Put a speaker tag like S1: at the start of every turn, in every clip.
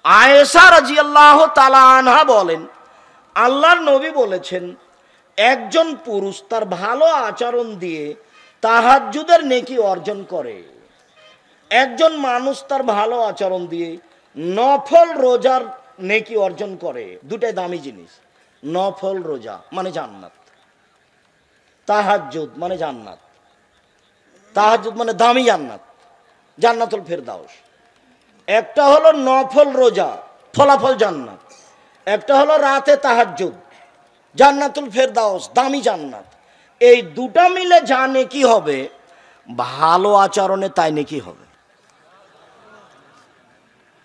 S1: আয়েশা রাদিয়াল্লাহু তাআলা আনহা বলেন, আল্লাহর নবী বলেছেন, একজন পুরুষ তার ভালো আচরণ দিয়ে তাহাজ্জুদের নেকি অর্জন করে। একজন মানুষ তার ভালো আচরণ দিয়ে নফল রোজার নেকি অর্জন করে। দুটাই দামি জিনিস। নফল রোজা মানে জান্নাত, তাহাজ্জুদ মানে জান্নাত। তাহাজ্জুদ মানে দামি জান্নাত, জান্নাতুল ফেরদাউস। একটা হলো নফল রোজা, ফলাফল জান্নাত। একটা হলো রাতে তাহাজ্জুদ, জান্নাতুল ফেরদাউস, দামি জান্নাত। এই দুটা মিলে যা নেকি হবে, ভালো আচরণে তাই নেকি হবে।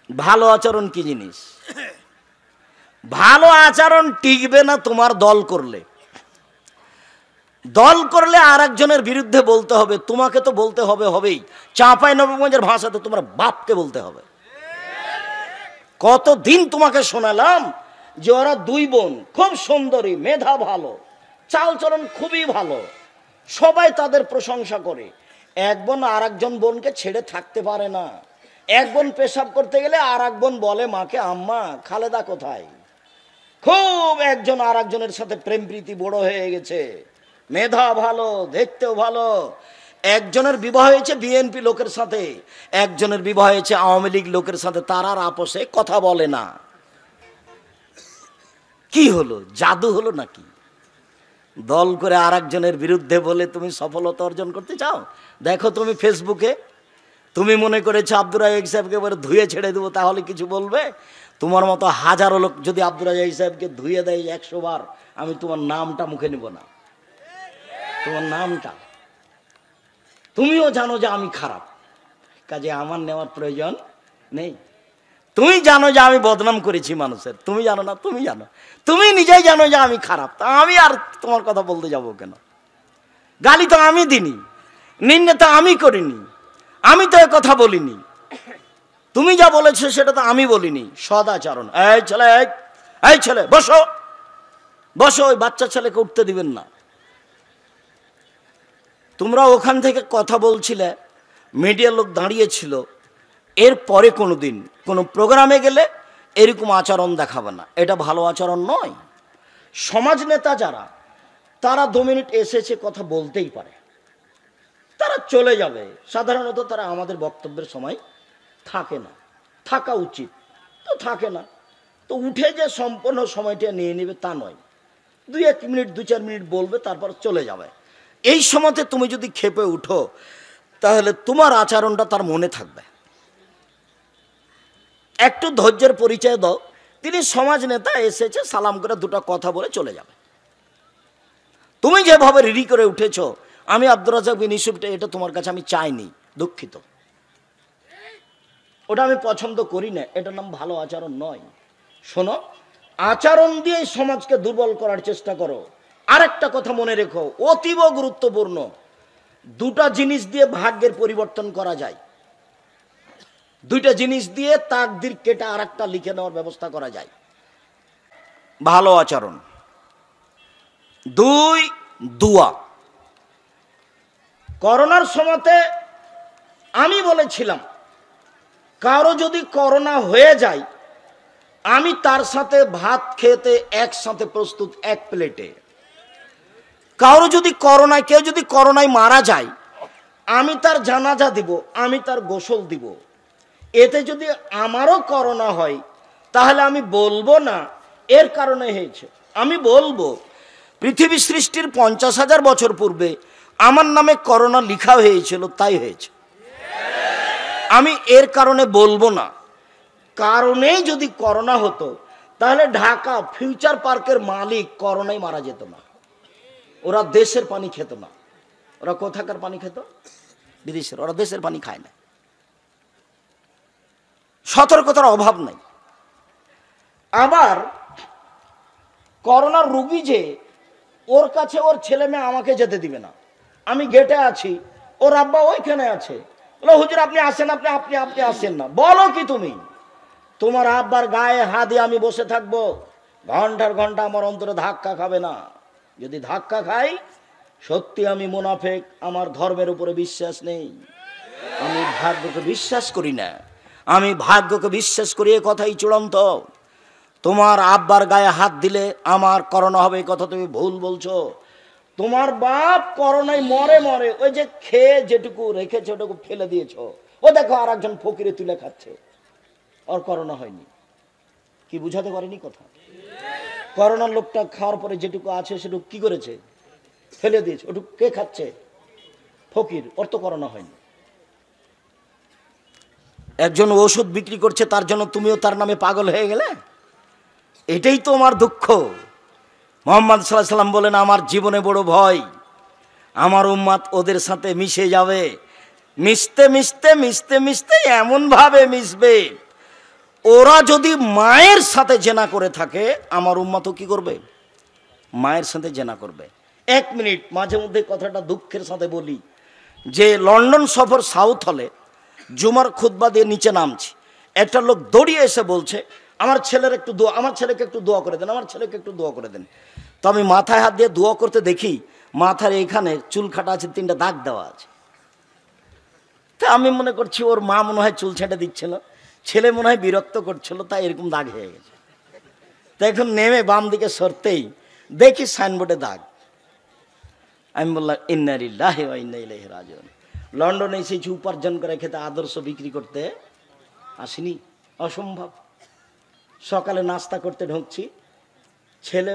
S1: ভালো আচরণ কি জিনিস? ভালো আচরণ টিকবে না তোমার দল করলে। দল করলে আর একজনের বিরুদ্ধে বলতে হবে, তোমাকে তো বলতে হবে হবেই। চাঁপাইনবাবগঞ্জের ভাষাতে তোমার বাপকে বলতে হবে। কতদিন তোমাকে শোনালাম যে ওরা দুই বোন খুব সুন্দরী, মেধা ভালো, চালচলন খুবই ভালো, সবাই তাদের প্রশংসা করে। এক বোন আর একজন বোনকে ছেড়ে থাকতে পারে না। এক বোন পেশাব করতে গেলে আর এক বোন বলে মাকে, আম্মা খালেদা কোথায়? খুব একজন আর একজনের সাথে প্রেম প্রীতি বড় হয়ে গেছে, মেধা ভালো, দেখতেও ভালো। একজনের বিবাহ হয়েছে বিএনপি লোকের সাথে, একজনের বিবাহ হয়েছে আওয়ামী লীগ লোকের সাথে। তারা আর আপোষে কথা বলে না। কি হলো? জাদু হলো নাকি? দল করে আর একজনের বিরুদ্ধে বলে তুমি সফলতা অর্জন করতে চাও? দেখো তুমি ফেসবুকে, তুমি মনে করেছো আব্দুর রাজ্জাক সাহেবকে এবারে ধুয়ে ছেড়ে দেবো তাহলে কিছু বলবে? তোমার মতো হাজারো লোক যদি আব্দুর রাজ্জাক সাহেবকে ধুয়ে দেয় 100 বার, আমি তোমার নামটা মুখে নিব না। তোমার নামটা তুমিও জানো যে আমি খারাপ, কাজে আমার নেওয়ার প্রয়োজন নেই। তুমি জানো যে আমি বদনাম করেছি মানুষের, তুমি জানো না? তুমি জানো, তুমি নিজেই জানো যে আমি খারাপ, তা আমি আর তোমার কথা বলতে যাবো কেন? গালি তো আমি দিনি, নিন্দে তো আমি করিনি, আমি তো এ কথা বলিনি। তুমি যা বলেছো সেটা তো আমি বলিনি। সদাচরণ, এই ছেলে, এই ছেলে বসো, বসো। ওই বাচ্চা ছেলেকে উঠতে দিবেন না। তোমরা ওখান থেকে কথা বলছিলে, মিডিয়ার লোক দাঁড়িয়েছিল, এর পরে কোনো দিন কোনো প্রোগ্রামে গেলে এরকম আচরণ দেখাবে না। এটা ভালো আচরণ নয়। সমাজ নেতা যারা, তারা 2 মিনিট এসেছে কথা বলতেই পারে, তারা চলে যাবে। সাধারণত তারা আমাদের বক্তব্যের সময় থাকে না, থাকা উচিত তো থাকে না। তো উঠে যে সম্পূর্ণ সময়টা নিয়ে নেবে তা নয়, 2-1 মিনিট 2-4 মিনিট বলবে, তারপর চলে যাবে। এই সময়তে তুমি যদি খেপে উঠো তাহলে তোমার আচরণটা তার মনে থাকবে। একটু ধৈর্যের পরিচয় দাও। তিনি সমাজ নেতা, এসেছে, সালাম করে 2টা কথা বলে চলে যাবে। তুমি যেভাবে রেডি করে উঠেছো, আমি আব্দুর রাজ্জাক বিন ইউসুফটা, এটা তোমার কাছে আমি চাইনি, দুঃখিত। ওটা আমি পছন্দ করি না, এটার নাম ভালো আচরণ নয়। শোনো, আচরণ দিয়ে সমাজকে দুর্বল করার চেষ্টা করো। আরেকটা কথা মনে রেখো, অতীব গুরুত্বপূর্ণ, 2টা জিনিস দিয়ে ভাগ্যের পরিবর্তন করা যায়। 2টা জিনিস দিয়ে তাকদির কেটে আরেকটা লিখে নেওয়ার ব্যবস্থা করা যায়। ভালো আচরণ, 2 দোয়া। করোনার সময়তে আমি বলেছিলাম, কারো যদি করোনা হয়ে যায়, আমি তার সাথে ভাত খেতে একসাথে প্রস্তুত, 1 প্লেটে। কারো যদি করোনায়, কেউ যদি করোনায় মারা যায়, আমি তার জানাজা দিব, আমি তার গোসল দিব। এতে যদি আমারও করোনা হয়, তাহলে আমি বলবো না এর কারণে হয়েছে, আমি বলবো পৃথিবী সৃষ্টির 50,000 বছর পূর্বে আমার নামে করোনা লিখা হয়েছিল, তাই হয়েছে। আমি এর কারণে বলবো না। কারণেই যদি করোনা হতো, তাহলে ঢাকা ফিউচার পার্কের মালিক করোনায় মারা যেত না। ওরা দেশের পানি খেত না। ওরা কোথাকার পানি খেত? বিদেশের। ওরা দেশের পানি খায় না। সতর্কতার অভাব নাই। আবার করোনার রোগী যে, ওর কাছে ওর ছেলে মেয়ে আমাকে যেতে দিবে না। আমি গেটে আছি, ওর আব্বা ওইখানে আছে, হুজুর আপনি আসেন, আপনি আসেন না। বলো কি তুমি? তোমার আব্বার গায়ে হাত দিয়ে আমি বসে থাকবো, ঘন্টার ঘন্টা আমার অন্তরে ধাক্কা খাবে না। যদি ধাক্কা খাই, সত্যি আমি মুনাফেক, আমার ধর্মের উপরে বিশ্বাস নেই, আমি ভাগ্যকে বিশ্বাস করি না, আমি ভাগ্যকে বিশ্বাস করি, এ কথাই চূড়ান্ত। তোমার আব্বার গায়ে হাত দিলে আমার করোনা হবে, এই কথা তুমি ভুল বলছো। তোমার বাপ করোনায় মরে মরে ওই যে খেয়ে যেটুকু রেখেছে ওটুকু ফেলে দিয়েছো। ও দেখো আর একজন ফকিরে তুলে খাচ্ছে, ওর করোনা হয়নি। কি বুঝাতে পারিনি কথা? করোনার লোকটা খাওয়ার পরে যেটুকু আছে সেটুকু কি করেছে? ফেলে দিয়েছে। ওটুকু কে খাচ্ছে? ফকির, ওর তো করোনা হয়নি। একজন ওষুধ বিক্রি করছে, তার জন্য তুমিও তার নামে পাগল হয়ে গেলে? এটাই তো আমার দুঃখ। মুহাম্মদ সাল্লাল্লাহু আলাইহি সাল্লাম বলেন, আমার জীবনে বড় ভয় আমার উম্মত ওদের সাথে মিশে যাবে। মিশতে মিশতে মিশতে মিশতে এমনভাবে মিশবে, ওরা যদি মায়ের সাথে জেনা করে থাকে, আমার উম্মতও কি করবে? মায়ের সাথে জেনা করবে। এক মিনিট, মাঝে মধ্যে কথাটা দুঃখের সাথে বলি, যে লন্ডন সফর সাউথ হলে জুমার খুতবা দিয়ে নিচে নামছি, একটা লোক দৌড়িয়ে এসে বলছে, আমার ছেলের একটু দোয়া, আমার ছেলেকে একটু দোয়া করে দেন, আমার ছেলেকে একটু দোয়া করে দেন। তো আমি মাথায় হাত দিয়ে দোয়া করতে দেখি মাথার এইখানে চুল কাটা আছে, 3টা দাগ দেওয়া আছে। তা আমি মনে করছি ওর মা মনে হয় চুল ছেঁটে দিচ্ছিল, ছেলে মনে হয় বিরক্ত করছিল, তাই এরকম দাগ হয়ে গেছে। তো এখন নেমে বাম দিকে সরতেই দেখি সাইনবোর্ডে দাগ। আমি বললাম, ইন্না লিল্লাহি ওয়া ইন্না ইলাইহি রাজিউন। লন্ডনে এসেছি উপার্জন করে খেতে, আদর্শ বিক্রি করতে আসিনি, অসম্ভব। সকালে নাস্তা করতে ঢুকছি, ছেলে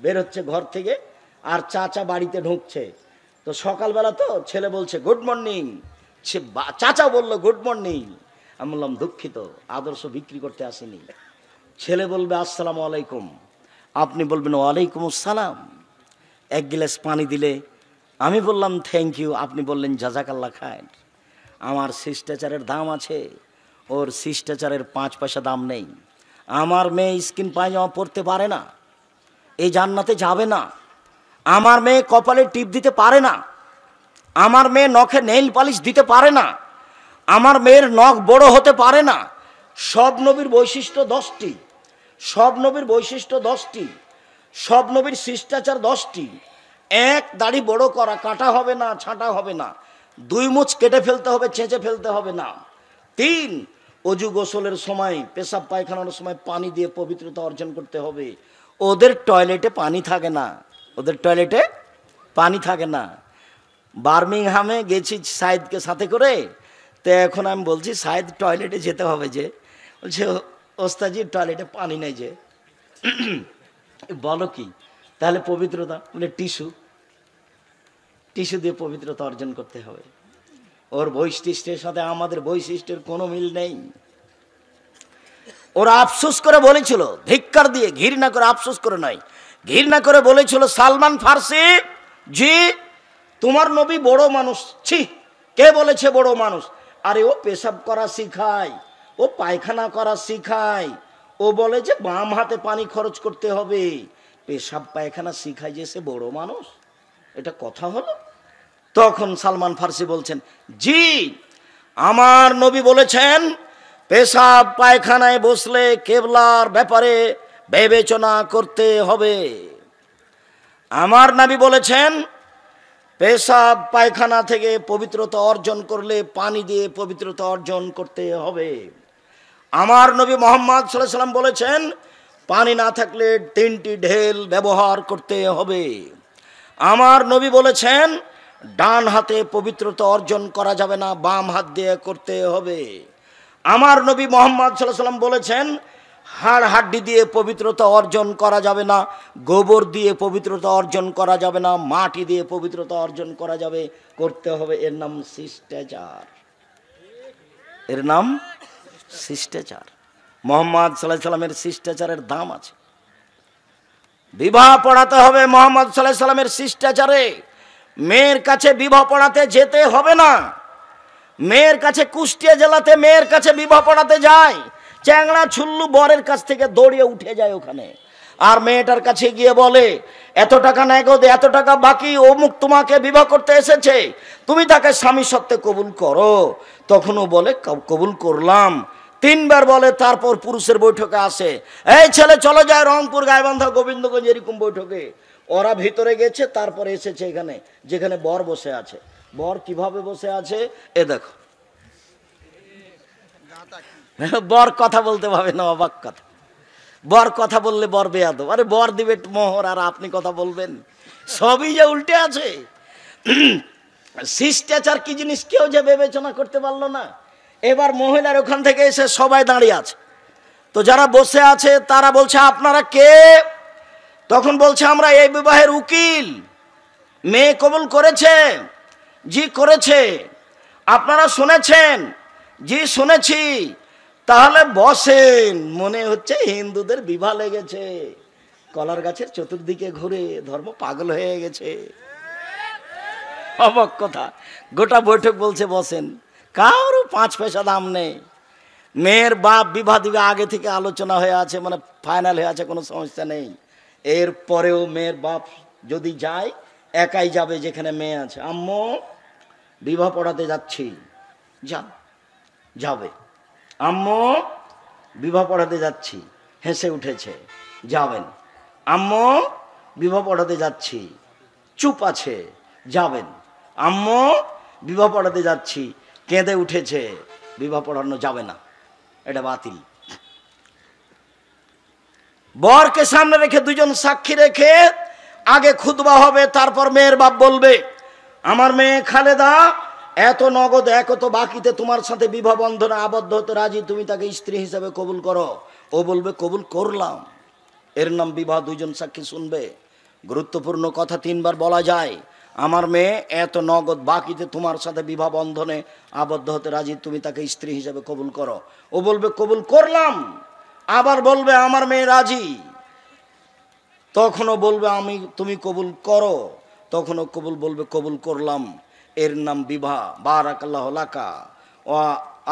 S1: বের হচ্ছে ঘর থেকে, আর চাচা বাড়িতে ঢুকছে। তো সকালবেলা তো ছেলে বলছে গুড মর্নিং, চাচা বললো গুড মর্নিং। আমি বললাম দুঃখিত, আদর্শ বিক্রি করতে আসিনি। ছেলে বলবে আসসালামু আলাইকুম, আপনি বলবেন ওয়ালাইকুম আসসালাম। এক গ্লাস পানি দিলে আমি বললাম থ্যাংক ইউ, আপনি বললেন জাজাকাল্লাহ খায়ের। আমার শিষ্টাচারের দাম আছে, ওর শিষ্টাচারের 5 পয়সা দাম নেই। আমার মেয়ে স্কিন পায়জামা পরতে পারে না, এই জান্নাতে যাবে না। আমার মেয়ে কপালে টিপ দিতে পারে না, আমার মেয়ে নখে নেইল পালিশ দিতে পারে না, আমার মেয়ের নখ বড় হতে পারে না। সব নবীর বৈশিষ্ট্য 10টি, সব নবীর বৈশিষ্ট্য 10টি, সব নবীর শিষ্টাচার 10টি। 1, দাড়ি বড় করা, কাটা হবে না, ছাঁটা হবে না। 2, মুছ কেটে ফেলতে হবে, ছেঁচে ফেলতে হবে না। 3, অজু গোসলের সময়, পেশাব পায়খানার সময় পানি দিয়ে পবিত্রতা অর্জন করতে হবে। ওদের টয়লেটে পানি থাকে না, ওদের টয়লেটে পানি থাকে না। বার্মিংহামে গেছি সাইদকে সাথে করে, তো এখন আমি বলছি সাইদ টয়লেটে যেতে হবে, যে বলছে ওস্তাজির টয়লেটে পানি নেই। যে বলো কি, তাহলে পবিত্রতা? বলে টিস্যু দিয়ে পবিত্রতা অর্জন করতে হবে। ওর বৈশিষ্ট্যের সাথে আমাদের বৈশিষ্ট্যের কোনো মিল নেই। ওরা আফসোস করে বলেছিল, ধিক্কার দিয়ে, ঘৃণা করে, আফসোস করে নয়, ঘৃণা করে বলেছিল, সালমান ফার্সি জি তোমার নবী বড় মানুষ। ছি, কে বলেছে বড় মানুষ? আরে ও পেশাব করা শিখায়, ও পায়খানা করা শিখায়, ও বলে যে বাম হাতে পানি খরচ করতে হবে, পেশাব পায়খানা শিখায় যে সে বড় মানুষ? এটা কথা হলো? তখন সালমান ফার্সি বলছেন, জি আমার নবী বলেছেন পেশাব পায়খানায় বসলে কেবলার ব্যাপারে বিবেচনা করতে হবে। আমার নবী বলেছেন পেশাব পায়খানা থেকে পবিত্রতা অর্জন করলে পানি দিয়ে পবিত্রতা অর্জন করতে হবে। আমার নবী মুহাম্মদ সাল্লাল্লাহু আলাইহি সাল্লাম বলেছেন পানি না থাকলে 3টি ঢেল ব্যবহার করতে হবে। আমার নবী বলেছেন ডান হাতে পবিত্রতা অর্জন করা যাবে না, বাম হাত দিয়ে করতে হবে। আমার নবী মুহাম্মদ সাল্লাল্লাহু আলাইহি সাল্লাম বলেছেন হাড় হাড্ডি দিয়ে পবিত্রতা অর্জন করা যাবে না, গোবর দিয়ে পবিত্রতা অর্জন করা যাবে না, মাটি দিয়ে পবিত্রতা অর্জন করা যাবে, করতে হবে। এর নাম শিষ্টাচার, এর নাম শিষ্টাচার। মুহাম্মদ সাল্লাল্লাহু আলাইহি সাল্লামের শিষ্টাচারের দাম আছে। বিবাহ পড়াতে হবে মুহাম্মদ সাল্লাল্লাহু আলাইহি সাল্লামের শিষ্টাচারে। মেয়ের কাছে বিবাহ পড়াতে যেতে হবে না। মেয়ের কাছে, কুষ্টিয়া জেলাতে মেয়ের কাছে বিবাহ পড়াতে যায়, চ্যাংড়া ছুল্লু বরের কাছ থেকে দৌড়িয়ে উঠে যায় ওখানে, আর মেয়েটার কাছে গিয়ে বলে এত টাকা নগদ, এত টাকা বাকি, অমুক তোমাকে বিবাহ করতে এসেছে, তুমি তাকে স্বামী সত্ত্বে কবুল করো। তখনও বলে কবুল করলাম। 3 বার বলে, তারপর পুরুষের বৈঠকে আসে, এই ছেলে চলে যায় রংপুর, গাইবান্ধা, গোবিন্দগঞ্জ, এরকম বৈঠকে। ওরা ভিতরে গেছে, তারপরে এসেছে এখানে, যেখানে বর বসে আছে। বর কিভাবে বসে আছে এ দেখো, বর কথা বলতে পারবে না, অবাক কথা। বর কথা বললে বর বেয়াদব। আরে বর দিবে মোহর আর আপনি কথা বলবেন, সবই যে উল্টে আছে। শিষ্টাচার কি জিনিস কেউ যে বিবেচনা করতে পারলো না। এবার মহিলার ওখান থেকে এসে সবাই দাঁড়িয়ে আছে, তো যারা বসে আছে তারা বলছে আপনারা কে? তখন বলছে আমরা এই বিবাহের উকিল। মেয়ে কবুল করেছে? জি করেছে। আপনারা শুনেছেন? জি শুনেছি। তাহলে বসেন। মনে হচ্ছে হিন্দুদের বিবাহ লেগেছে, কলার গাছের চতুর্দিকে ঘুরে ধর্ম পাগল হয়ে গেছে। অবাক কথা, গোটা বৈঠক বলছে বসেন, কারো 5 পয়সা দাম নেই। মেয়ের বাপ বিবাহ দিবে আগে থেকে আলোচনা হয়ে আছে, মানে ফাইনাল হয়ে আছে, কোনো সমস্যা নেই। এরপরেও মেয়ের বাপ যদি যায় একাই যাবে যেখানে মেয়ে আছে। আম্মু বিবাহ পড়াতে যাচ্ছি, যাবে। আম্মু বিবাহ পড়াতে যাচ্ছি, হেসে উঠেছে, যাবেন। আম্মু বিবাহ পড়াতে যাচ্ছি, চুপ আছে, যাবেন। আম্মু বিবাহ পড়াতে যাচ্ছি, কেঁদে উঠেছে, বিবাহ পড়ানো যাবে না, এটা বাতিল। বরকে সামনে রেখে দুজন সাক্ষী রেখে আগে খুতবা হবে, তারপর মেয়ের বাপ বলবে আমার মেয়ে খালেদা এত নগদ এত বাকিতে তোমার সাথে বিবাহ বন্ধনে আবদ্ধ হতে রাজি, তুমি তাকে স্ত্রী হিসেবে কবুল করো। ও বলবে কবুল করলাম, এর নাম বিবাহ। দুইজন সাক্ষী শুনবে। গুরুত্বপূর্ণ কথা 3 বার বলা যায়। আমার মেয়ে এত নগদ বাকিতে তোমার সাথে বিবাহ বন্ধনে আবদ্ধ হতে রাজি, তুমি তাকে স্ত্রী হিসেবে কবুল করো। ও বলবে কবুল করলাম। আবার বলবে আমার মেয়ে রাজি। তখনও বলবে তুমি কবুল করো। তখনও কবুল বলবে কবুল করলাম, এর নাম বিবাহ। বারাকাল্লাহু লাকা ওয়া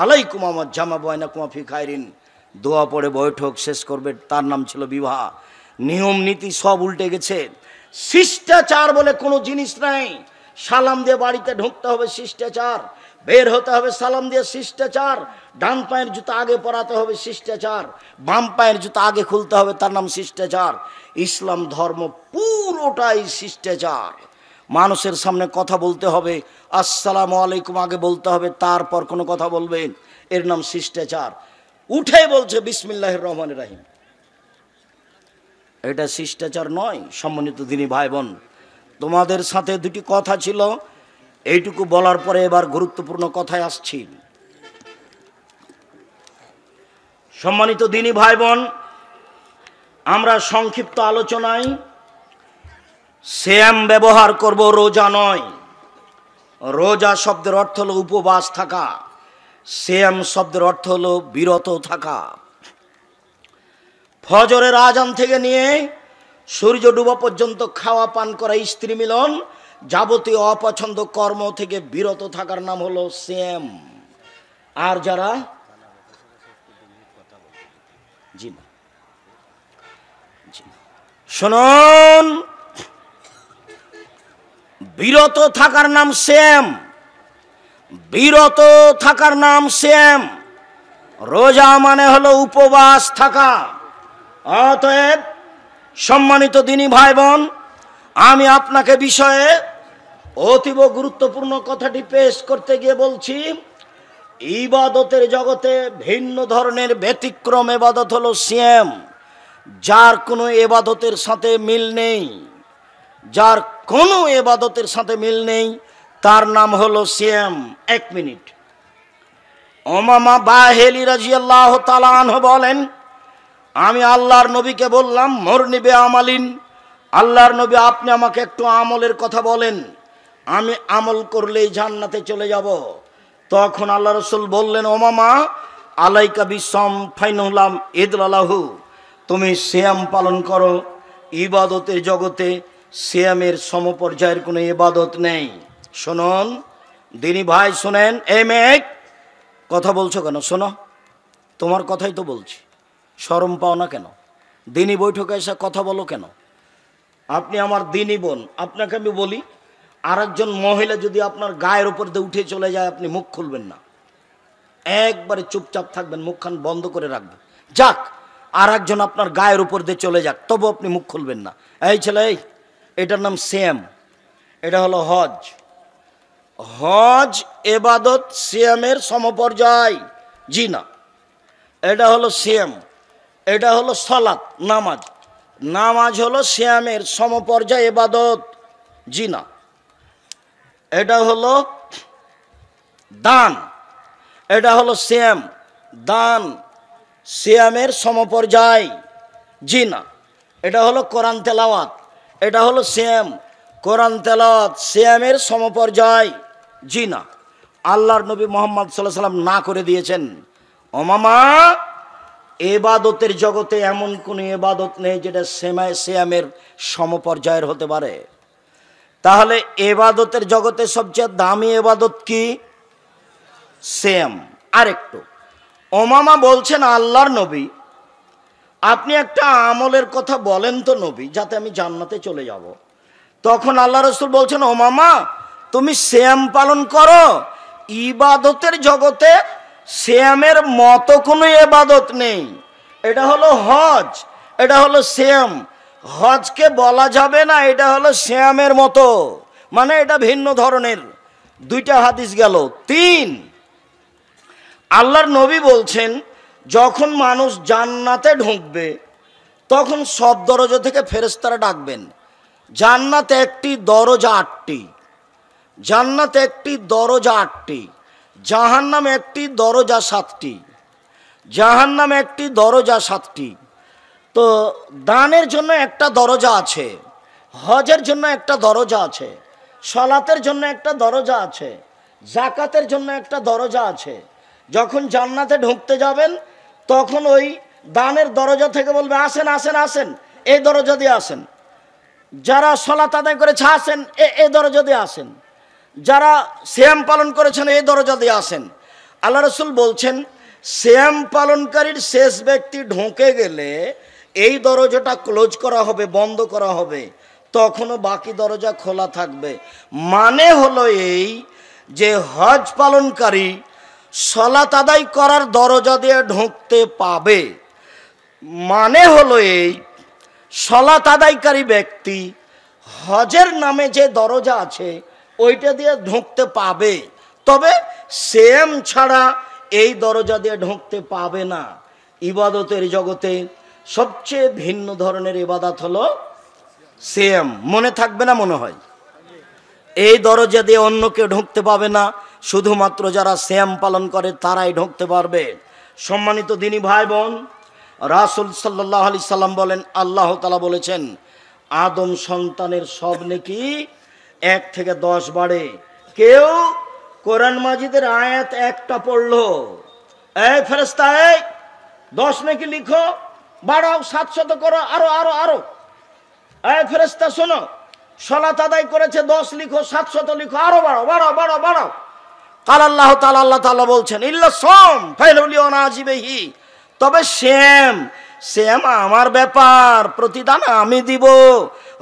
S1: আলাইকুম আমার জামা বাইনাকুম ফি খায়রিন। দোয়া পড়ে বৈঠক শেষ করবে, তার নাম ছিল বিবাহ। নিয়ম নীতি সব উল্টে গেছে। শিষ্টাচার বলে কোনো জিনিস নাই। সালাম দিয়ে বাড়িতে ঢুকতে হবে শিষ্টাচার, বের হতে হবে সালাম দিয়ে শিষ্টাচার, ডান পায়ের জুতা আগে পরাতে হবে শিষ্টাচার, বাম পায়ের জুতা আগে খুলতে হবে, তার নাম শিষ্টাচার। ইসলাম ধর্ম পুরোটাই শিষ্টাচার। মানুষের সামনে কথা বলতে হবে আসসালামু আলাইকুম আগে বলতে হবে, তারপর কোনো কথা বলবেন, এর নাম শিষ্টাচার। উঠে বলছে বিসমিল্লাহির রহমানির রহিম, এটা শিষ্টাচার নয়। সম্মানিত দিনী ভাই বোন, তোমাদের সাথে 2টি কথা ছিল, এইটুকু বলার পরে এবার গুরুত্বপূর্ণ কথায় আসছি। সম্মানিত দিনী ভাই বোন, আমরা সংক্ষিপ্ত আলোচনায় সিয়াম ব্যবহার করব, রোজা নয়। রোজা শব্দের অর্থ হলো উপবাস থাকা, সিয়াম শব্দের অর্থ হলো বিরত থাকা। ফজরের আজান থেকে নিয়ে সূর্য ডুবা পর্যন্ত খাওয়া পান করা, স্ত্রী মিলন, যাবতীয় অপছন্দ কর্ম থেকে বিরত থাকার নাম হলো সিয়াম। আর যারা শুনুন, বিরত থাকার নাম সিয়াম, বিরত থাকার নাম সিয়াম। রোজা মানে হলো উপবাস থাকা। অতএব সম্মানিত দিনী ভাই বোন, আমি আপনাকে বিষয়ে অতীব গুরুত্বপূর্ণ কথাটি পেশ করতে গিয়ে বলছি, ইবাদতের জগতে ভিন্ন ধরনের ব্যতিক্রম ইবাদত হলো সিয়াম। যার কোনো ইবাদতের সাথে মিল নেই, যার কোনো ইবাদতের সাথে মিল নেই, তার নাম হলো সিয়াম। 1 মিনিট। উমামা বাহিলি রাদিয়াল্লাহু তাআলা আনহু বলেন, আমি আল্লাহর নবীকে বললাম মরনিবে আমালিন, আল্লাহর নবী আপনি আমাকে একটু আমলের কথা বলেন, আমি আমল করলেই জান্নাতে চলে যাব। তখন আল্লাহ রাসূল বললেন, উমামা আলাইকা বিসম ফাইনুলাম ইদলালাহু, তুমি সিয়াম পালন করো। ইবাদতের জগতে সিয়ামের সমপর্যায়ের কোনো ইবাদত নেই। শুনুন দিনী ভাই, শুনেন। এই মেয়ে কথা বলছো কেন? শোনো, তোমার কথাই তো বলছি, শরম পাও না কেন? দিনী বৈঠকে এসে কথা বলো কেন? আপনি আমার দিনী বোন, আপনাকে আমি বলি, আরেকজন মহিলা যদি আপনার গায়ের উপর দিয়ে উঠে চলে যায়, আপনি মুখ খুলবেন না, একবারে চুপচাপ থাকবেন, মুখখান বন্ধ করে রাখবেন। যাক, আর একজন আপনার গায়ের উপর দিয়ে চলে যাক, তবু আপনি মুখ খুলবেন না। এই ছেলে, এটার নাম সিয়াম, এটা হলো হজ। হজ এবাদত সিয়ামের সমপর্যায়? জি না। এটা হলো সিয়াম, এটা হলো সালাত নামাজ। নামাজ হলো সিয়ামের সমপর্যায় ইবাদত, জি না। এটা হলো দান, এটা হলো সিয়াম, দান সিয়ামের সমপর্যায়, জি না। এটা হলো কোরআন তেলাওয়াত, এটা হলো সিয়াম, কোরআন তেলাওয়াত সিয়ামের সমপর্যায়, জি না। আল্লাহর নবী মুহাম্মদ সাল্লাল্লাহু আলাইহি ওয়াসাল্লাম না করে দিয়েছেন, ও মামা এবাদতের জগতে এমন কোন এবাদত নেই যেটা সিয়ামের সমপর্যায়ের হতে পারে। তাহলে এবাদতের জগতে সবচেয়ে দামি এবাদত কি? সিয়াম। আরেকটু ওমামা বলছেন, আল্লাহর নবী আপনি একটা আমলের কথা বলেন তো নবী, যাতে আমি জান্নাতে চলে যাব। তখন আল্লাহ রাসূল বলছেন, ওমামা তুমি সিয়াম পালন করো, ইবাদতের জগতে সিয়ামের মতো কোনো ইবাদত নেই। এটা হলো হজ, এটা হলো সিয়াম। হজকে বলা যাবে না এটা হলো সিয়ামের মতো, মানে এটা ভিন্ন ধরনের। দুইটা হাদিস গেল। তিন, আল্লাহর নবী বলছেন যখন মানুষ জান্নাতে ঢুকবে তখন সব দরজা থেকে ফেরেশতারা ডাকবেন। জান্নাতে একটি দরজা 8টি, জান্নাতে একটি দরজা 8টি, জাহান্নামে একটি দরজা 7টি, জাহান্নামে একটি দরজা 7টি। তো দানের জন্য একটা দরজা আছে, হজের জন্য একটা দরজা আছে, সালাতের জন্য একটা দরজা আছে, যাকাতের জন্য একটা দরজা আছে। যখন জান্নাতে ঢুকতে যাবেন তখন ওই দানের দরজা থেকে বলবে আসেন আসেন আসেন, এই দরজা দিয়ে আসেন। যারা সালাত আদায় করেছে আসেন এই দরজা দিয়ে আসেন, যারা সিয়াম পালন করেছেন এই দরজা দিয়ে আসেন। আল্লাহ রাসূল বলছেন সিয়াম পালনকারীর শেষ ব্যক্তি ঢুকে গেলে এই দরজাটা ক্লোজ করা হবে, বন্ধ করা হবে, তখনও বাকি দরজা খোলা থাকবে। মানে হলো এই যে হজ পালনকারী সালাত আদায় করার দরজা দিয়ে ঢুকতে পাবে। মানে হলো এই সালাত আদায়কারী ব্যক্তি হজের নামে যে দরজা আছে ওইটা দিয়ে ঢুকতে পাবে, তবে সিয়াম ছাড়া এই দরজা দিয়ে ঢুকতে পাবে না। ইবাদতের জগতে সবচেয়ে ভিন্ন ধরনের ইবাদত হলো সিয়াম। মনে থাকবে না মনে হয়? এই দরজা দিয়ে অন্য কেউ ঢুকতে পাবে না, শুধুমাত্র যারা সিয়াম পালন করে তারাই ঢুকতে পারবে। সম্মানিত দিনী ভাই বোন, রাসূল সাল্লাল্লাহু আলাইহি সাল্লাম বলেন, আল্লাহ তাআলা বলেছেন আদম সন্তানের সব নেকি 1 থেকে 10 বাড়ে। কেউ কোরআন মাজিদের আয়াত একটা পড়লো, এই ফেরেশতা এই 10 নেকি লিখো, বাড়াও 700 করো, আরো আরো আরো। এই ফেরেশতা শোনো, সালাত আদায় করেছে 10 লিখো, 700 লিখো, আরো বাড়াও বাড়াও বাড়াও বাড়াও। কাল আল্লাহ তাআলা, আল্লাহ তাআলা বলছেন ইল্লা সাম ফাইলুলিওনা আজিবেহি, তবে শ্যাম আমার ব্যাপার, প্রতিদান আমি দিব।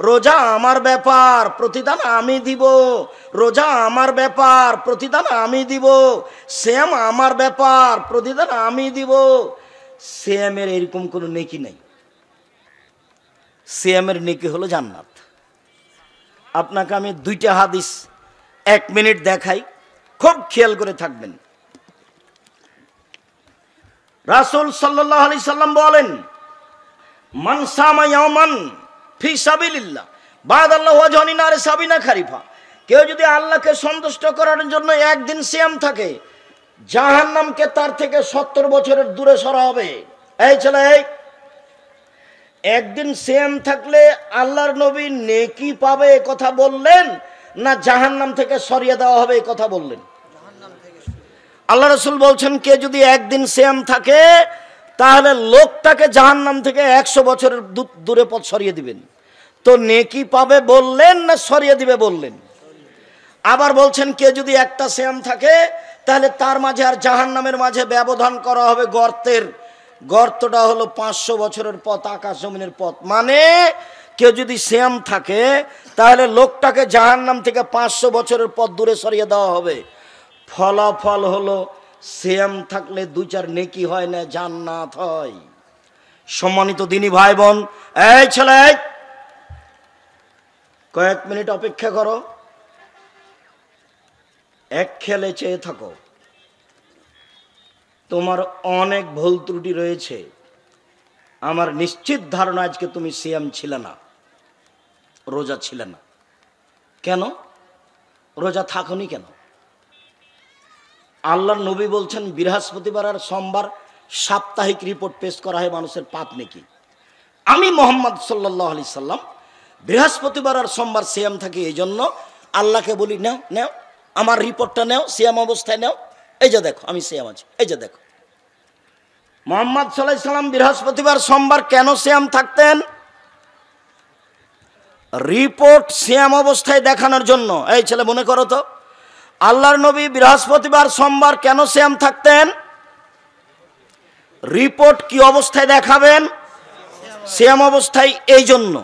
S1: রোজা আমার ব্যাপার, প্রতিদান আমি দিব। রোজা আমার ব্যাপার, প্রতিদান আমি দিব। শ্যাম আমার ব্যাপার, প্রতিদান আমি দিব। শ্যামের এরকম কোনো নেকি নাই। শ্যামের নেকি হলো জান্নাত। আপনাকে আমি 2টা হাদিস 1 মিনিট দেখাই, খুব খেয়াল করে থাকবেন। রাসূল সাল্লাল্লাহু আলাইহি সাল্লাম বলেন, মান সামা ইয়াওমান ফি সাবিলিল্লাহ বাদাল্লাহু ওয়াজহানি নারে সাবিনা খারিফা, কেউ যদি আল্লাহকে সন্তুষ্ট করার জন্য একদিন সিয়াম থাকে, জাহান্নামকে তার থেকে 70 বছরের দূরে সরা হবে। এই ছেলে, একদিন সিয়াম থাকলে আল্লাহর নবী নেকি পাবে এ কথা বললেন, না জাহান্নাম থেকে সরিয়ে দেওয়া হবে এ কথা বললেন? আল্লাহ রাসূল বলছেন কে যদি একদিন সিয়াম থাকে তাহলে লোকটাকে জাহান্নাম থেকে 100 বছরের দূরে পথ সরিয়ে দিবেন। তো নেকি পাবে বললেন না সরিয়ে দিবে বললেন? আবার বলছেন কে যদি একটা সিয়াম থাকে তাহলে তার মাঝে আর জাহান্নামের মাঝে ব্যবধান করা হবে গর্তের। গর্তটা হলো 500 বছরের পথ, আকাশ জমিনের পথ। মানে কেউ যদি সিয়াম থাকে তাহলে লোকটাকে জাহান্নাম থেকে 500 বছরের পথ দূরে সরিয়ে দেওয়া হবে। ফলাফল হলো সিয়াম থাকলে 2-4 নেকি হয় না, জান্নাত হয়। সম্মানিত দিনী ভাই বোন, এই ছেলে কয়েক মিনিট অপেক্ষা করো, এক খেলে চেয়ে থাকো। তোমার অনেক ভুল ত্রুটি রয়েছে। আমার নিশ্চিত ধারণা আজকে তুমি সিয়াম ছিলে না, রোজা ছিলে না। কেন রোজা থাকনি কেন? আল্লাহর নবী বলছেন বৃহস্পতিবার আর সোমবার সাপ্তাহিক রিপোর্ট পেশ করা হয় মানুষের পাপ নেকি। আমি মোহাম্মদ সাল্লাল্লাহু আলাইহি সাল্লাম বৃহস্পতিবার আর সোমবার সিয়াম থাকি, এই জন্য আল্লাহকে বলি নাও নাও আমার রিপোর্টটা নাও, সিয়াম অবস্থায় নাও, এই যে দেখো আমি সিয়াম আছি, এই যে দেখো। মোহাম্মদ সাল্লাল্লাহু আলাইহি সাল্লাম বৃহস্পতিবার সোমবার কেন সিয়াম থাকতেন? রিপোর্ট সিয়াম অবস্থায় দেখানোর জন্য। এই ছেলে মনে করো তো, আল্লাহর নবী বৃহস্পতিবার সোমবার কেন সিয়াম থাকতেন? রিপোর্ট কি অবস্থায় দেখাবেন? সিয়াম অবস্থায়। এই জন্য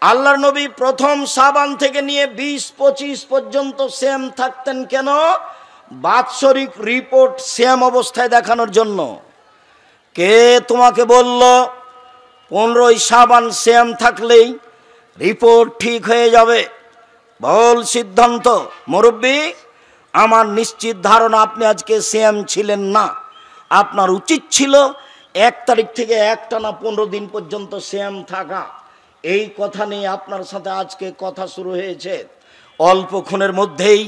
S1: আল্লাহর নবী প্রথম শাবান থেকে নিয়ে 20-25 পর্যন্ত সিয়াম থাকতেন। কেন? বাৎসরিক রিপোর্ট সিয়াম অবস্থায় দেখানোর জন্য। কে তোমাকে বলল 15ই শাবান সিয়াম থাকলেই রিপোর্ট ঠিক হয়ে যাবে? বল সিদ্ধান্ত। মুরব্বী, আমার নিশ্চিত ধারণা আপনি আজকে সিয়াম ছিলেন না। আপনার উচিত ছিল 1 তারিখ থেকে একটানা 15 দিন পর্যন্ত সিয়াম থাকা। এই কথা নিয়ে আপনার সাথে আজকে কথা শুরু হয়েছে। অল্পক্ষণের মধ্যেই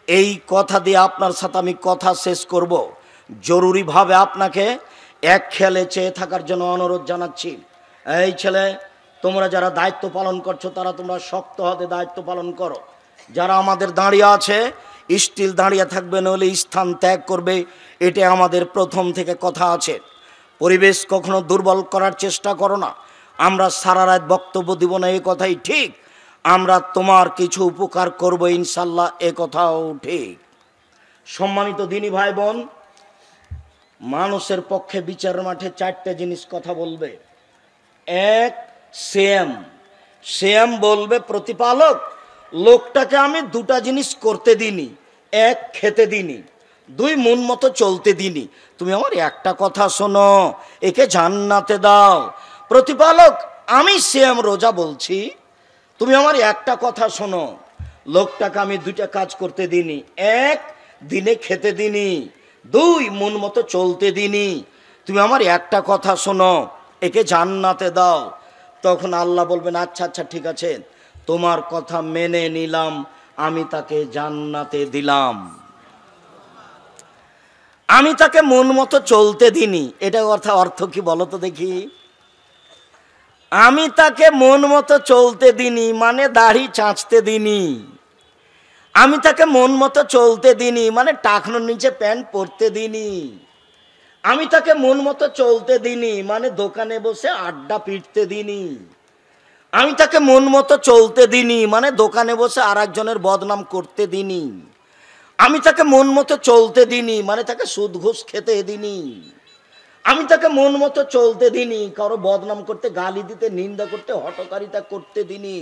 S1: এই কথা দিয়ে আপনার সাথে আমি কথা শেষ করব। জরুরিভাবে আপনাকে এক খেয়ালে চেয়ে থাকার জন্য অনুরোধ জানাচ্ছি। এই ছেলে, তোমরা যারা দায়িত্ব পালন করছো তারা তোমরা শক্ত হাতে দায়িত্ব পালন করো। যারা আমাদের দাঁড়িয়ে আছে স্টিল দাঁড়িয়ে থাকবে, নইলে স্থান ত্যাগ করবে। এটা আমাদের প্রথম থেকে কথা আছে। পরিবেশ কখনো দুর্বল করার চেষ্টা করো না। আমরা সারা রাত বক্তব্য দিব না, এই কথাই ঠিক। আমরা তোমার কিছু উপকার করব ইনশাল্লাহ, এ কথাও ঠিক। সম্মানিত দিনী ভাই বোন, মানুষের পক্ষে বিচার মাঠে 4টে জিনিস কথা বলবে। 1, সিয়াম বলবে প্রতিপালক, লোকটাকে আমি 2টা জিনিস করতে দিনি। 1, খেতে দিনি। 2, মন মতো চলতে দিনি। তুমি আমার একটা কথা শোনো, একে জান্নাতে দাও। প্রতিপালক, আমি সিয়াম রোজা বলছি, তুমি আমার একটা কথা শোনো, লোকটাকে আমি 2টা কাজ করতে দিনি। 1, দিনে খেতে দিনি। 2, মন মতো চলতে দিনি। তুমি আমার একটা কথা শোনো, একে জান্নাতে দাও। তখন আল্লাহ বলবেন আচ্ছা আচ্ছা ঠিক আছে, তোমার কথা মেনে নিলাম, আমি তাকে জান্নাতে দিলাম। আমি তাকে মন মতো চলতে দিনি। এটা অর্থ কি বলো তো দেখি? আমি তাকে মন মতো চলতে দিনি মানে দাড়ি চাঁচতে দিনি। আমি তাকে মন মতো চলতে দিনি মানে টাকনোর নিচে প্যান্ট পরতে দিনি। আমি তাকে মন মতো চলতে দিনি মানে দোকানে বসে আড্ডা পিটতে দিনি। আমি তাকে মন মতো চলতে দিনি মানে দোকানে বসে আর একজনের বদনাম করতে দিনি। আমি তাকে মন মতো চলতে দিনি মানে তাকে সুদ ঘুষ খেতে দিনি। আমি তাকে মন মতো চলতে দিনি কারো বদনাম করতে, গালি দিতে, নিন্দা করতে, হটকারিতা করতে দিনি।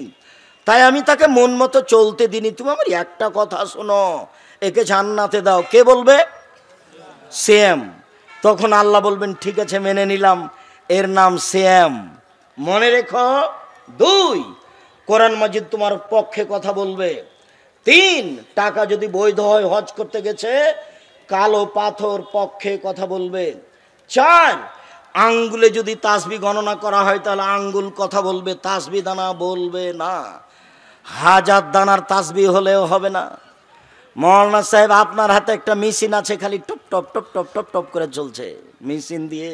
S1: তাই আমি তাকে মন মতো চলতে দিনি। তুমি আমার একটা কথা শোনো, একে জান্নাতে দাও। কে বলবে? সিয়াম। তখন আল্লাহ বলবেন ঠিক আছে মেনে নিলাম, এর নাম সিয়াম। মনে রেখো, 2, কোরআন মাজিদ তোমার পক্ষে কথা বলবে। 3, টাকা যদি বৈধ হয় হজ করতে গেছে, কালো পাথর পক্ষে কথা বলবে। 4, আঙ্গুলে যদি তাসবি গণনা করা হয় তাহলে আঙ্গুল কথা বলবে, তাসবি দানা বলবে না। 1000 দানার তাসবি হলেও হবে না। মৌলানা সাহেব, আপনার হাতে একটা মেশিন আছে, খালি top top top top top top করে চলছে। মেশিন দিয়ে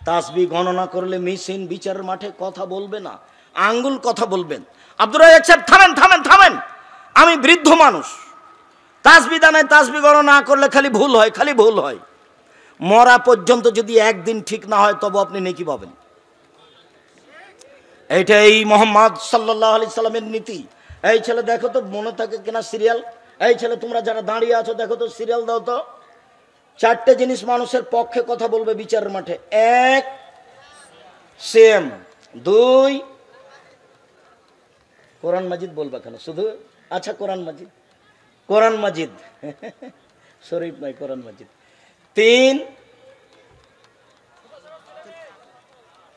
S1: তাসবি গণনা করলে মেশিন বিচারের মাঠে কথা বলবে না, আঙ্গুল কথা বলবেন। আব্দুর রাজ্জাক সাহেব, থামেন থামেন থামেন, আমি বৃদ্ধ মানুষ। তাসবি দানায় তাসবি গণনা না করলে খালি ভুল হয়, খালি ভুল হয়। মরা পর্যন্ত যদি একদিন ঠিক না হয় তবে আপনি নেকি পাবেন। এইটাই মোহাম্মদ সাল্লাল্লাহু আলাইহি সাল্লামের নীতি। এই ছেলে দেখো তো মনে থাকে কিনা সিরিয়াল। এই ছেলে, তোমরা যারা দাঁড়িয়ে আছো দেখো তো সিরিয়াল দাও তো। 4টে জিনিস মানুষের পক্ষে কথা বলবে বিচারের মাঠে। 1, সিয়াম। 2, কোরআন মাজিদ বলবে কেন শুধু? আচ্ছা কোরআন মাজিদ, কোরআন মাজিদ শরীফ নয়, কোরআন মাজিদ। 3,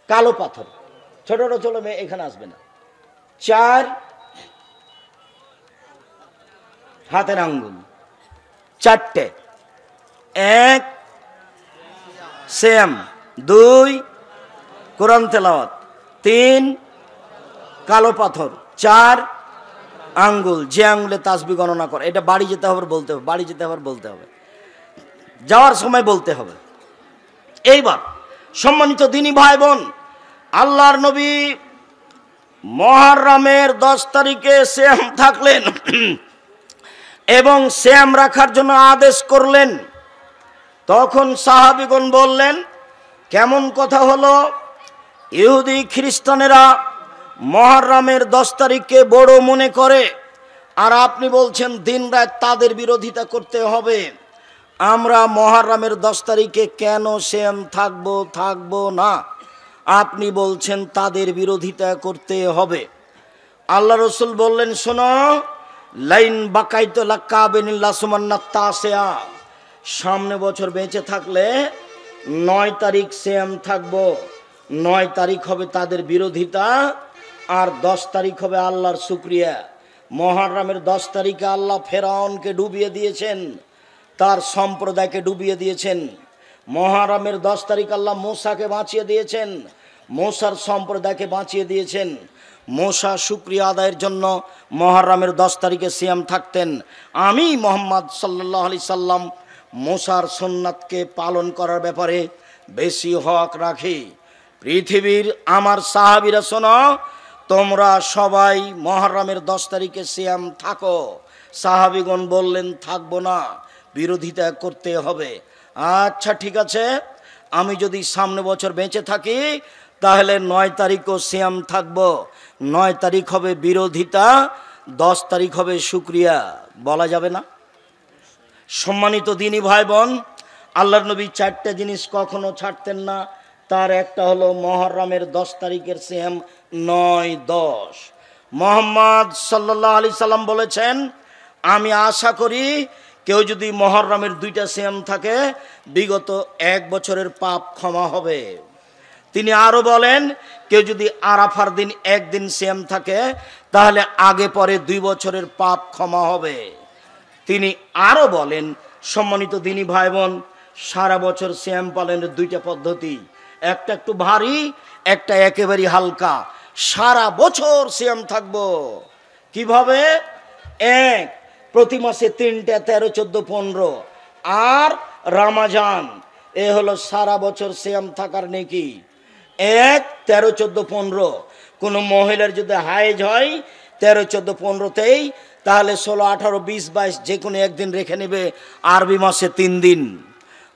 S1: কালো পাথর, ছোট ছোট মেয়ে এখানে আসবে না। 4, হাতের আঙ্গুল। 4টে। 1, সিয়াম, 2 কোরআন তেলাওয়াত, 3 কালো পাথর, 4 আঙ্গুল, যে আঙ্গুলে তাসবিহ গণনা করে। এটা বাড়ি যেতে হবে বলতে হবে, বাড়ি যেতে হবে বলতে হবে, যাওয়ার সময় বলতে হবে। এইবার সম্মানিত দিনী ভাই বোন, আল্লাহর নবী মুহররমের 10 তারিখে সিয়াম থাকলেন এবং সিয়াম রাখার জন্য আদেশ করলেন। তখন সাহাবীগণ বললেন, কেমন কথা হলো? ইহুদি খ্রিস্টানেরা মুহররমের 10 তারিখকে বড় মনে করে, আর আপনি বলছেন দিনরাত তাদের বিরোধিতা করতে হবে। আমরা মুহররমের 10 তারিখে কেন সিয়াম থাকবো না? আপনি বলছেন তাদের বিরোধিতা করতে হবে। আল্লাহ রসুল বললেন, শোনো, লাইন বাকাইতো লাকাবিনিল্লাহ সুমান্নাত তাসিয়া, সামনে বছর বেঁচে থাকলে 9 তারিখ সিয়াম থাকবো। 9 তারিখ হবে তাদের বিরোধিতা, আর 10 তারিখ হবে আল্লাহর শুকরিয়া। মুহররমের 10 তারিখে আল্লাহ ফেরাউনকে ডুবিয়ে দিয়েছেন, তার সম্প্রদায়কে ডুবিয়ে দিয়েছেন। মুহররমের 10 তারিখ আল্লাহ মূসাকে বাঁচিয়ে দিয়েছেন, মূসার সম্প্রদায়কে বাঁচিয়ে দিয়েছেন। মূসা শুকরিয়া আদায়ের জন্য মুহররমের 10 তারিখে সিয়াম থাকতেন। আমি মুহাম্মদ সাল্লাল্লাহু আলাইহি সাল্লাম মূসার সুন্নাতকে পালন করার ব্যাপারে বেশি হক রাখি। পৃথিবীর আমার সাহাবীরা, শোনো, তোমরা সবাই মুহররমের 10 তারিখে সিয়াম থাকো। সাহাবীগণ বললেন, থাকবো না, বিরোধিতা করতে হবে। আচ্ছা ঠিক আছে, আমি যদি সামনে বছর বেঁচে থাকি তাহলে 9 তারিখও সিয়াম থাকবো। 9 তারিখ হবে বিরোধিতা, 10 তারিখ হবে শুকরিয়া। বলা যাবে না? সম্মানিত দিনী ভাই বোন, আল্লাহর নবী 4টা জিনিস কখনো ছাড়তেন না। তার একটা হলো মুহররমের 10 তারিখের সিয়াম 9-10। মুহাম্মদ সাল্লাল্লাহু আলাইহি সাল্লাম বলেছেন, আমি আশা করি কেউ যদি মুহররমের 2টা সিয়াম থাকে বিগত 1 বছরের পাপ ক্ষমা হবে। তিনি আরো বলেন, কেউ যদি আরাফার দিন 1 দিন সিয়াম থাকে তাহলে আগে পরে 2 বছরের পাপ ক্ষমা হবে। তিনি আরো বলেন, সম্মানিত দিনী ভাই বোন, সারা বছর সিয়াম পালনের 2টা পদ্ধতি, একটা একটু ভারী, একটা একেবারে হালকা। সারা বছর সিয়াম থাকবো। কিভাবে? 1, প্রতি মাসে 3টা, 13, 14, 15, আর রমজান, এ হলো সারা বছর সিয়াম থাকার নেকি। 1, 13, 14, 15। কোনো মহিলার যদি হায়েজ হয় 13, 14, 15তেই, তাহলে 16, 18, 20, 22 যে কোনো একদিন রেখে নেবে। আরবি মাসে 3 দিন,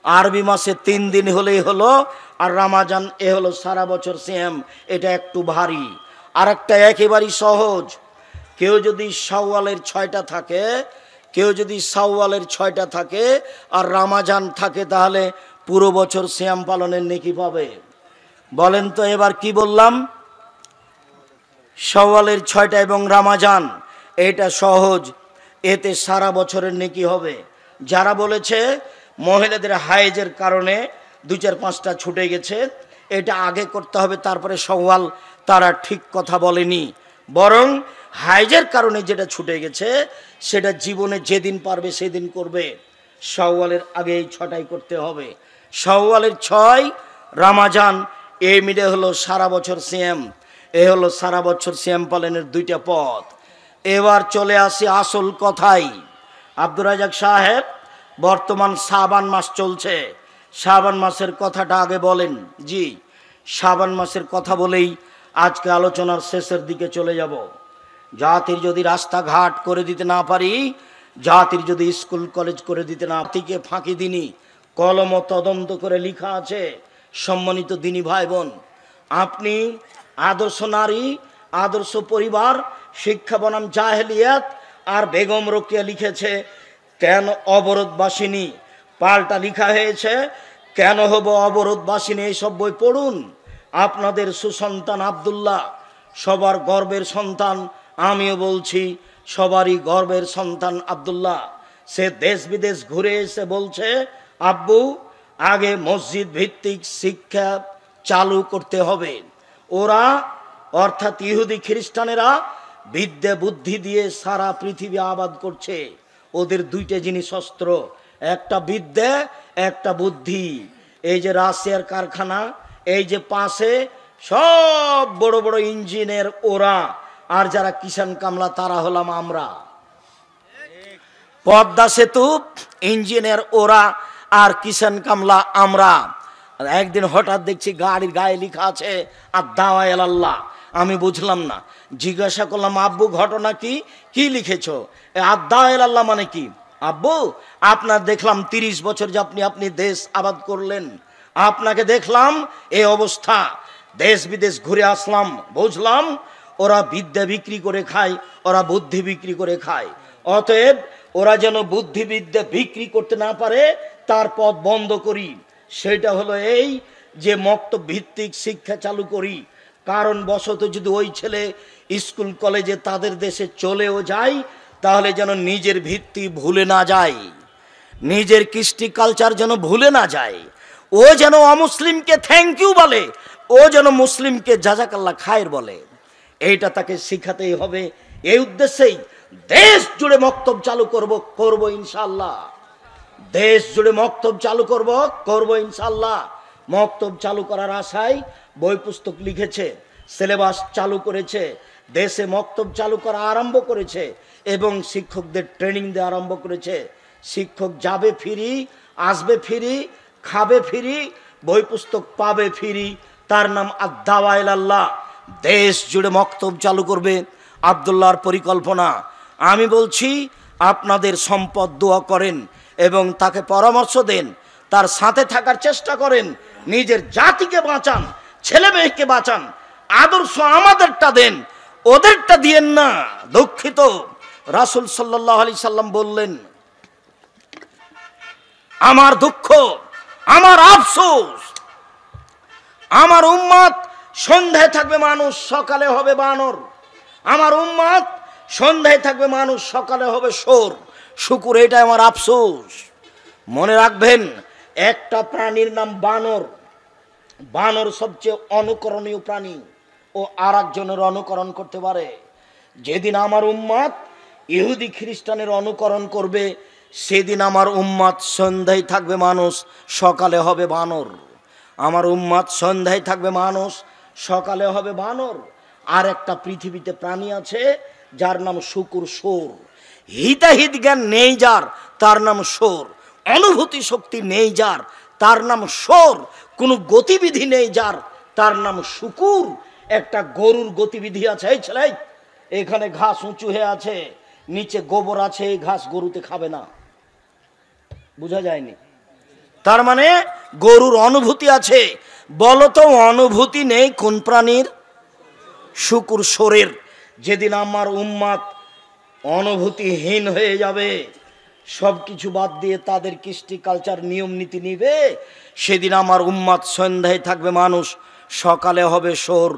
S1: আরবি মাসে 3 দিন হলেই হলো। আর রমজান, এ হলো সারা বছর সিয়াম। এটা একটু ভারী। আর একটা একেবারেই সহজ, কেউ যদি শাওয়ালের 6টা থাকে, কেউ যদি শাওয়ালের 6টা থাকে আর রমজান থাকে, তাহলে পুরো বছর সিয়াম পালনের নেকি পাবে। বলেন তো এবার কি বললাম? শাওয়ালের 6টা এবং রমজান, এটা সহজ, এতে সারা বছরের নেকি হবে। যারা বলেছে মহিলাদের হায়েজের কারণে 2-4-5টা ছুটে গেছে, এটা আগে করতে হবে তারপরে শাওয়াল, তারা ঠিক কথা বলেনি। বরং হায়েজের কারণে যেটা ছুটে গেছে সেটা জীবনে যেদিন পারবে সেদিন করবে। শাওয়ালের আগে এই 6টাই করতে হবে। শাওয়ালের 6, রমজান, এই মিলে হলো সারা বছর সিয়াম। এ হলো সারা বছর সিয়াম পালনের 2টা পথ। এবার চলে আসি আসল কথাই। আব্দুর রাজ্জাক সাহেব, বর্তমান শাবান মাস চলছে, শাবান মাসের কথাটা আগে বলেন। জি, শাবান মাসের কথা বলেই আজকে আলোচনার শেষের দিকে চলে যাব। জাতির যদি রাস্তাঘাট করে দিতে না পারি, জাতির যদি স্কুল কলেজ করে দিতে না, থেকে ফাঁকি দিনি, কলম তদন্ত করে লেখা আছে। সম্মানিত দিনী ভাই বোন, আপনি আদর্শ নারী, আদর্শ পরিবার, শিক্ষা বনাম জাহেলিয়াত, আর বেগম রোকেয়া লিখেছে কেন অবরোধবাসিনী, পাল্টা লেখা হয়েছে কেন হব অবরোধবাসিনী। এইসব বই পড়ুন। আপনাদের সুসন্তান আব্দুল্লাহ সবার গর্বের সন্তান, আমিও বলছি সবারই গর্বের সন্তান আব্দুল্লাহ। সে দেশ বিদেশ ঘুরে এসে বলছে, আব্বু, আগে মসজিদ ভিত্তিক শিক্ষা চালু করতে হবে। ওরা অর্থাৎ ইহুদি খ্রিস্টানেরা বিদ্যা বুদ্ধি দিয়ে সারা পৃথিবী আবাদ করছে। ওদের 2টা জিনিস অস্ত্র, একটা বিদ্যা, একটা বুদ্ধি। এই যে রাশিয়ার কারখানা, এই যে পাশে সব বড় বড় ইঞ্জিনের ওরা, আর যারা কিষান কামলা তারা হলাম আমরা। পদ্মা সেতু ইঞ্জিনের ওরা আর কিষান কামলা আমরা। একদিন হঠাৎ দেখছি গাড়ির গায়ে লেখা আছে আদাওয়ায়ে আল্লাহ। আমি বুঝলাম না, জিজ্ঞাসা করলাম আব্বু ঘটনা কি, কি লিখেছো? আদাওয়ায়ে আল্লাহ মানে কি? আব্বু আপনার দেখলাম 30 বছর যে আপনি দেশ আবাদ করলেন, আপনাকে দেখলাম এই অবস্থা, দেশ বিদেশ ঘুরে আসলাম, বুঝলাম ওরা বিদ্যা বিক্রি করে খায়, ওরা বুদ্ধি বিক্রি করে খায়। অতএব ওরা যেন বুদ্ধিবিদ্যা বিক্রি করতে না পারে তার পথ বন্ধ করি। সেটা হলো এই যে মক্তব ভিত্তিক শিক্ষা চালু করি। কারণ বশত যদি ওই ছেলে স্কুল কলেজে তাদের দেশে চলেও যায়, তাহলে যেন নিজের ভিত্তি ভুলে না যায়, নিজের কৃষ্টি কালচার যেন ভুলে না যায়। ও যেন অমুসলিমকে থ্যাংক ইউ বলে, ও যেন মুসলিমকে জাজাকাল্লাহ খায়ের বলে। এইটা তাকে শিখাতেই হবে। এই উদ্দেশ্যেই দেশ জুড়ে মক্তব চালু করব ইনশাআল্লাহ। দেশ জুড়ে মক্তব চালু করব ইনশাআল্লাহ। মক্তব চালু করার আশায় বই পুস্তক লিখেছে, সিলেবাস চালু করেছে, দেশে মক্তব চালু করা আরম্ভ করেছে এবং শিক্ষকদের ট্রেনিং দেওয়া আরম্ভ করেছে। শিক্ষক যাবে ফ্রি, আসবে ফ্রি, খাবে ফ্রি, বই পুস্তক পাবে ফ্রি। তার নাম আদাওয়ায়ে আল্লাহ। দেশ জুড়ে মক্তব চালু করবে আব্দুল্লাহর পরিকল্পনা। আমি বলছি আপনাদের সম্পদ দোয়া করেন এবং তাকে পরামর্শ দেন, তার সাথে থাকার চেষ্টা করেন, নিজের জাতিকে বাঁচান, ছেলে মেয়েকে বাঁচান। আদর্শ আমাদেরটা দেন, ওদেরটা দিয়েন না। দুঃখিত, রাসূল সাল্লাল্লাহু আলাইহি সাল্লাম বললেন, আমার দুঃখ, আমার আফসোস, আমার উম্মত সন্ধ্যায় থাকবে মানুষ, সকালে হবে বানর। আমার উম্মত সন্ধ্যায় থাকবে মানুষ, সকালে হবে শুকুর। এটা আমার আফসোস। মনে রাখবেন, একটা প্রাণীর নাম বানর। বানর সবচেয়ে অনুকরণীয় প্রাণী, ও আর একজনের অনুকরণ করতে পারে। যেদিন আমার উম্মত ইহুদি খ্রিস্টানের অনুকরণ করবে, সেদিন আমার উম্মত সন্ধ্যায় থাকবে মানুষ, সকালে হবে বানর। আমার উম্মত সন্ধ্যায় থাকবে মানুষ, সকালে হবে বানর। আর একটা পৃথিবীতে প্রাণী আছে যার নাম শুকুর, সোর। হিতাহিত জ্ঞান নেই যার, তার নাম সোর। অনুভূতি শক্তি নেই যার, তার নাম সোর। কোনো গতিবিধি নেই যার, তার নাম শুকুর। একটা গরুর গতিবিধি আছে। এই ছেলে, এখানে ঘাস উঁচু হয়ে আছে, নিচে গোবর আছে, এই ঘাস গরুতে খাবে না। বুঝা যায়নি? তার মানে গরুর অনুভূতি আছে। বলতো অনুভূতি নেই কোন প্রাণীর? শুকুর, সোরের। যেদিন আমার উম্মত অনুভূতিহীন হয়ে যাবে, সব কিছু বাদ দিয়ে তাদের কৃষ্টি কালচার নিয়ম নীতি নিবে, সেদিন আমার উম্মত সন্ধ্যায় থাকবে মানুষ, সকালে হবে সোর।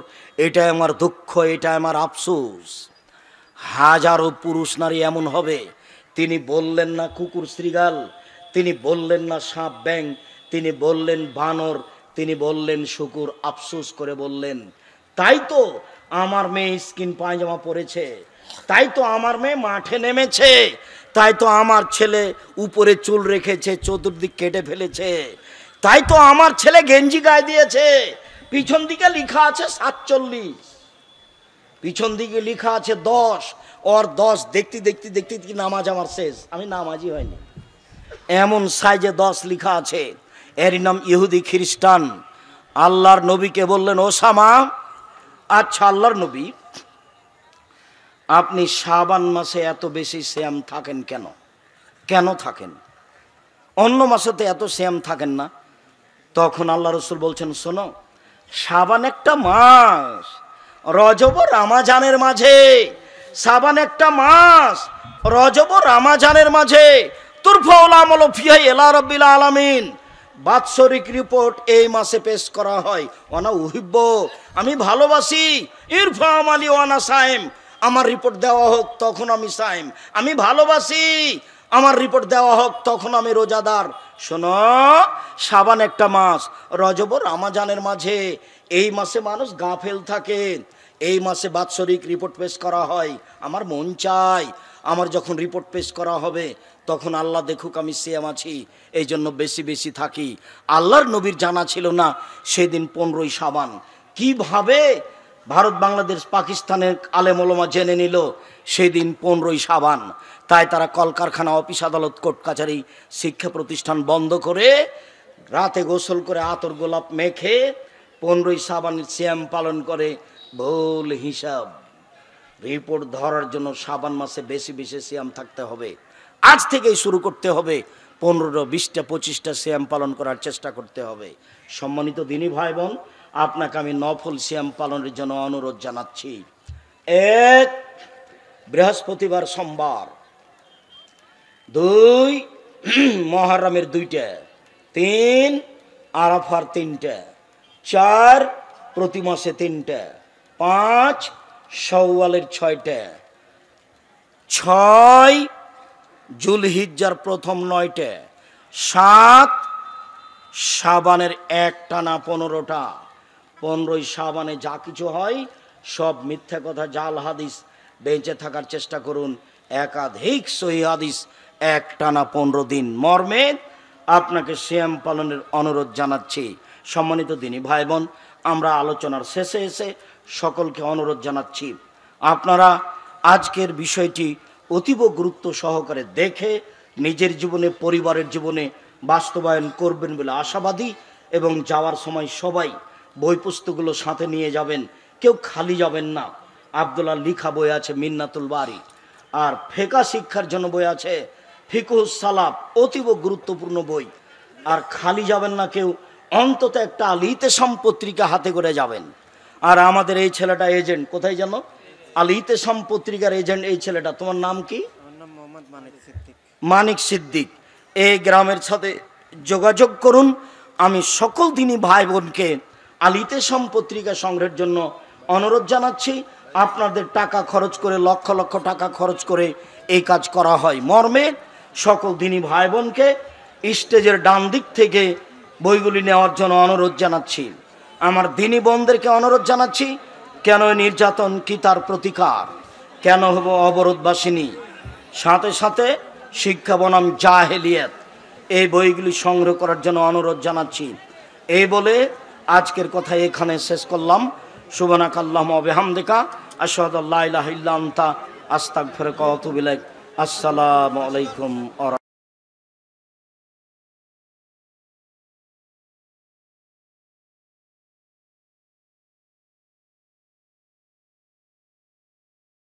S1: এটা আমার দুঃখ, এটা আমার আফসোস। হাজারো পুরুষ নারী এমন হবে, তিনি বললেন না কুকুর শ্রীগাল, তিনি বললেন না সাপ ব্যাং, তিনি বললেন বানর, তিনি বললেন শুকুর। আফসোস করে বললেন, তাই তো আমার মেয়ে স্কিন পায়জামা পরেছে, তাই তো আমার মেয়ে মাঠে নেমেছে, তাই তো আমার ছেলে উপরে চুল রেখেছে, চতুর্দিক কেটে ফেলেছে, তাই তো আমার ছেলে গেঞ্জি গায়ে দিয়েছে। পিছন দিকে লেখা আছে 47, পিছন দিকে লেখা আছে 10। ওর 10 দেখতে দেখতে দেখতে দেখতে নামাজ আমার শেষ, আমি নামাজি হয়নি। এমন সাইজে 10 লেখা আছে। এর নাম ইহুদি খ্রিস্টান। আল্লাহর নবীকে বললেন, ওসামা, আচ্ছা আল্লাহর নবী, আপনি শাবান মাসে এত বেশি শ্যাম থাকেন কেন? কেন থাকেন? অন্য মাসে তো এত শ্যাম থাকেন না। তখন আল্লাহ রসুল বলছেন, শোনো, শাবান একটা মাস, রজব রামাজানের মাঝে। শাবান একটা মাস, রজব রামাজানের মাঝে। তুরফাউল আমালু ফিহা ইলা রাব্বিল আলামিন। বাৎসরিক রিপোর্ট এই মাসে পেশ করা হয়। ওয়ানা উহিব্ব, আমি ভালোবাসি। ইরফা আমালি ওয়ানা সাইম, আমার রিপোর্ট দেওয়া হোক তখন আমি সাইম। আমি ভালোবাসি, আমার রিপোর্ট দেওয়া হোক তখন আমি রোজাদার। শোনো, শাবান একটা মাস, রজব রামাজানের মাঝে। এই মাসে মানুষ গাফেল থাকে, এই মাসে বাৎসরিক রিপোর্ট পেশ করা হয়। আমার মন চাই আমার যখন রিপোর্ট পেশ করা হবে তখন আল্লাহ দেখুক আমি সিয়াম আছি, এই জন্য বেশি বেশি থাকি। আল্লাহর নবীর জানা ছিল না সেদিন 15ই শাবান। কিভাবে ভারত, বাংলাদেশ, পাকিস্তানের আলেম ওলামা জেনে নিল সেদিন 15ই শাবান? তাই তারা কলকারখানা, অফিস আদালত, কোর্ট কাছারি, শিক্ষা প্রতিষ্ঠান বন্ধ করে রাতে গোসল করে আতর গোলাপ মেখে 15ই শাবানের সিয়াম পালন করে। ভুল হিসাব। রিপোর্ট ধরার জন্য শাবান মাসে বেশি বেশি সিয়াম থাকতে হবে। আজ থেকেই শুরু করতে হবে, 15, 20টা, 25টা সিয়াম পালন করার চেষ্টা করতে হবে। সম্মানিত দিনী ভাই বোন, আপনাকে আমি নফল সিয়াম পালনের জন্য অনুরোধ জানাচ্ছি। 1, বৃহস্পতিবার সোমবার, 2, মহরমের 2টা, 3, আরাফার 3টা, 4, প্রতি মাসে 3টা, 5, শাওয়ালের 6টা, 6, জুলহিজ্জার প্রথম 9টা, 7, শাবানের একটানা 15টা। 15ই শাবানে যা কিছু হয় সব মিথ্যা কথা, জাল হাদিস। বেঁচে থাকার চেষ্টা করুন। একাধিক সহিহ হাদিস, একটানা 15 দিন মর্মে আপনাকে সিয়াম পালনের অনুরোধ জানাচ্ছি। সম্মানিত দিনী ভাই বোন, আমরা আলোচনার শেষে এসে সকলকে অনুরোধ জানাচ্ছি, আপনারা আজকের বিষয়টি অতীব গুরুত্ব সহকারে দেখে নিজের জীবনে, পরিবারের জীবনে বাস্তবায়ন করবেন বলে আশাবাদী। এবং যাওয়ার সময় সবাই বই পুস্তকগুলো সাথে নিয়ে যাবেন, কেউ খালি যাবেন না। আব্দুল্লাহ লিখা বই আছে মিন্নাতুল বারি, আর ফেকা শিক্ষার জন্য বই আছে ফিকহুস সালাফ, অতীব গুরুত্বপূর্ণ বই। আর খালি যাবেন না কেউ, অন্তত একটা আল ইতেসাম পত্রিকা হাতে করে যাবেন। আর আমাদের এই ছেলেটা এজেন্ট, কোথায় জানো? আল ইতেসাম পত্রিকার এজেন্ট এই ছেলেটা। তোমার নাম কি? মানিক সিদ্দিক। এই গ্রামের সাথে যোগাযোগ করুন। আমি সকল দিনী ভাই বোনকে আল ইতেসাম পত্রিকা সংগ্রহের জন্য অনুরোধ জানাচ্ছি। আপনাদের টাকা খরচ করে, লক্ষ লক্ষ টাকা খরচ করে এই কাজ করা হয় মর্মে সকল দিনী ভাই বোনকে স্টেজের ডান দিক থেকে বইগুলি নেওয়ার জন্য অনুরোধ জানাচ্ছি। আমার দিনী বোনদেরকে অনুরোধ জানাচ্ছি, কেন নির্যাতন, কি তার প্রতিকার, কেন হব অবরোধবাসিনী, সাথে সাথে শিক্ষা বনাম জাহেলিয়াত, এই বইগুলি সংগ্রহ করার জন্য অনুরোধ জানাচ্ছি। এই বলে আজকের কথা এখানে শেষ করলাম। সুবহানাকাল্লাহুম্মা ওয়া বিহামদিকা আশহাদু আল্লা ইলাহা ইল্লা আনতা আস্তাগফিরুকা ওয়া আতুবু ইলাইক। আসসালামু আলাইকুম।